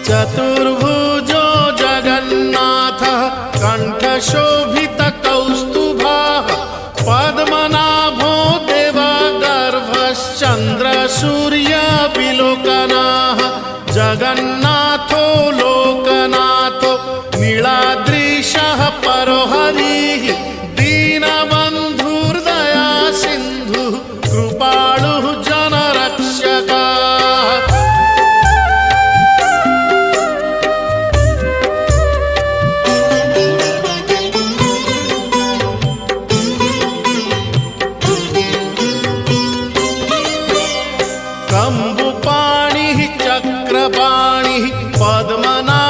चतुर्भुजो जगन्नाथः कण्ठशोभितकौस्तुभः पद्मनाभो देवगर्भश्चन्द्रसूर्यविलोकनः जगन्नाथो लोकनाथो नीलाद्रीशः परो हरिः दीनबन्धुर्दया सिन्धुः कृपालुः जनरक्षकः। कंबुपाणिः चक्रपाणिः पद्मनाभो